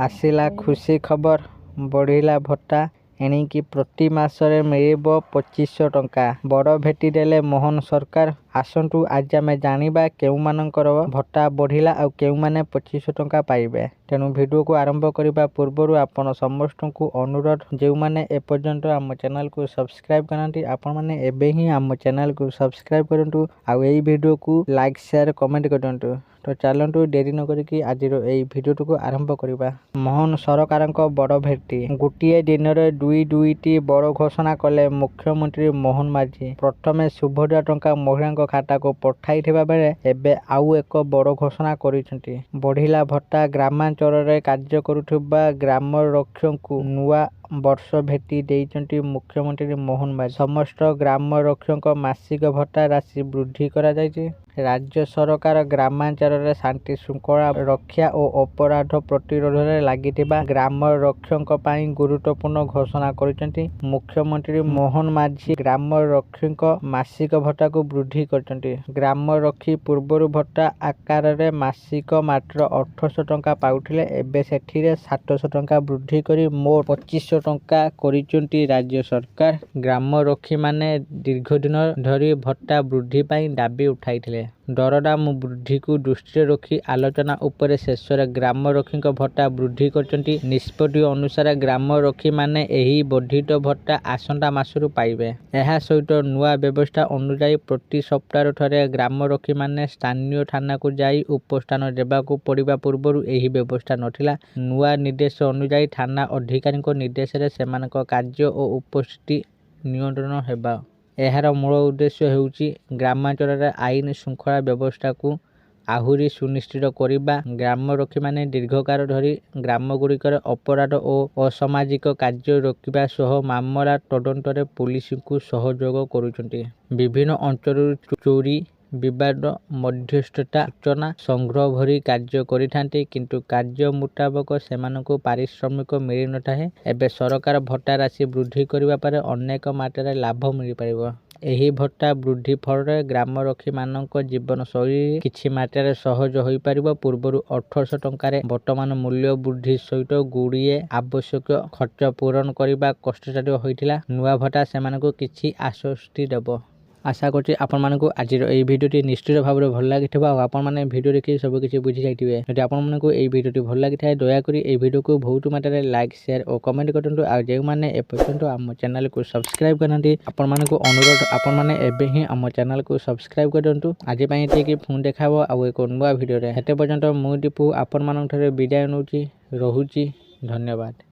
आसिला खुशी खबर बढ़िला भत्ता एणिकी प्रति मासरे मिलिबो 2500 टंका बड़ भेटी देले मोहन सरकार। आसंतु आज आमे जानिबा केउ मानकर भत्ता बढ़िला आ केउ माने 2500 टंका पाइबे। तेणु वीडियो को आरंभ करिबा पूर्वरु आपण समस्त को अनुरोध जे माने ए पर्यंत आम चैनल को सब्सक्राइब करंती आपण माने एबे ही आम चैनल को सब्सक्राइब करंतु आ एई वीडियो को लाइक शेयर कमेंट करंतु। तो चलंतु देरी न करिकी आजिर एई वीडियो को आरंभ करिबा। मोहन सरकार को बड़ भेटी गोटे दिन में दुईटी बड़ घोषणा कले मुख्यमंत्री मोहन माझी। प्रथमे 1,000 टंका महिला खाता को पठाई बेले एबे आउ एक बड़ घोषणा करिसेंती। बढ़िला भत्ता ग्रामांचल रे कार्य करुथिबा ग्राम रक्षक को नुआ वर्ष भेटी देइचंती मुख्यमंत्री मोहन माझी। समस्त ग्राम रक्षक मासिक भत्ता राशि वृद्धि करा जायछि। राज्य सरकार ग्रामांचल रे शांति श्रृंखला रक्षा और अपराध प्रतिरोध रे लागिथिबा ग्राम रक्षक पई गुरुत्वपूर्ण घोषणा करिसेंती मुख्यमंत्री मोहन माझी। ग्राम रक्षक मासिक भत्ता को वृद्धि करचंती। ग्राम रक्षी पूर्वर भत्ता आकार रे मासिक मात्र 800 टंका पाउथिले एबे सेठिरे 700 टंका वृद्धि करी मोर 2500 टंका करिचंती राज्य सरकार। ग्राम रक्षी माने दीर्घ दिन धरी भत्ता वृद्धि पई दाबी उठाइथिले। दरदाम वृद्धि को दृष्टि रखी आलोचना उपरे शेष ग्राम रक्षी भत्ता वृद्धि करचंती। निष्पत्ति अनुसार ग्राम रक्षी माने एही वर्धित भत्ता आसंता मासरु पाइबे। एहा सहित नुआ व्यवस्था अनुसार प्रति सप्ताह थरे ग्राम रक्षी माने स्थानीय थाना को जाई उपस्थान देबा को पड़िबा पूर्वरु एही व्यवस्था नथिला। नुआ निर्देश अनुसार थाना अधिकारी को निर्देश रे सेमानक कार्य और उपस्थिति नियंत्रण हेबा। एहार मूल उद्देश्य हेउची ग्रामांचल रे आईन श्रृंखला व्यवस्था को आहुरी सुनिश्चित करिबा। ग्राम रक्षी माने दीर्घकाल धरी ग्राम गुड़िकर अपराध और असामाजिक कार्य रोकिबा सह मामला तदंत रे पुलिस को सहयोग करुचंती। विभिन्न अंचल चोरी विवाद मध्यस्थता सूचना संग्रह भरी कार्य करिथांती किंतु कार्य मुताबक सेमानकु पारिश्रमिक मिली नथाहे। एबे सरकार भत्ता राशि वृद्धि करिबा पर अनेक मात्रा लाभ मिली परिबो। एही भत्ता वृद्धि फल ग्राम रक्षी मानक जीवन शैली किछि मात्रा सहज होई परिबो। पूर्वरु 800 टंका वर्तमान मूल्य वृद्धि सहित गुड़िए आवश्यक खर्च पूरण करिबा कष्टसाध्य होइथिला। नुआ भत्ता सेमानकु किछि आश्वस्ति देबो। आशा करछि आपण मानकु आजिर एई भिडियोटी निश्चित भाबरे भल लागिथिबा आ आपण माने भिडियो देखि सब किछि बुझि जाइथिबे। जदि आपण मानकु एई भिडियोटी भल लागिथाय दया करी एई भिडियो को बहुत मात्रा लाइक शेयर और कमेंट करंतु। आ जे माने ए पर्यंत हम चैनल को सब्सक्राइब करनांती आपण मानकु अनुरोध आपण माने एबे ही हम चैनल को सब्सक्राइब करंतु। आज पई एतिकी फोन देखाबो आ एको नुआ भिडियो रे हेते पर्यंत मु दीपू आपण मानन थरे विदाय नउची रहुची। धन्यवाद।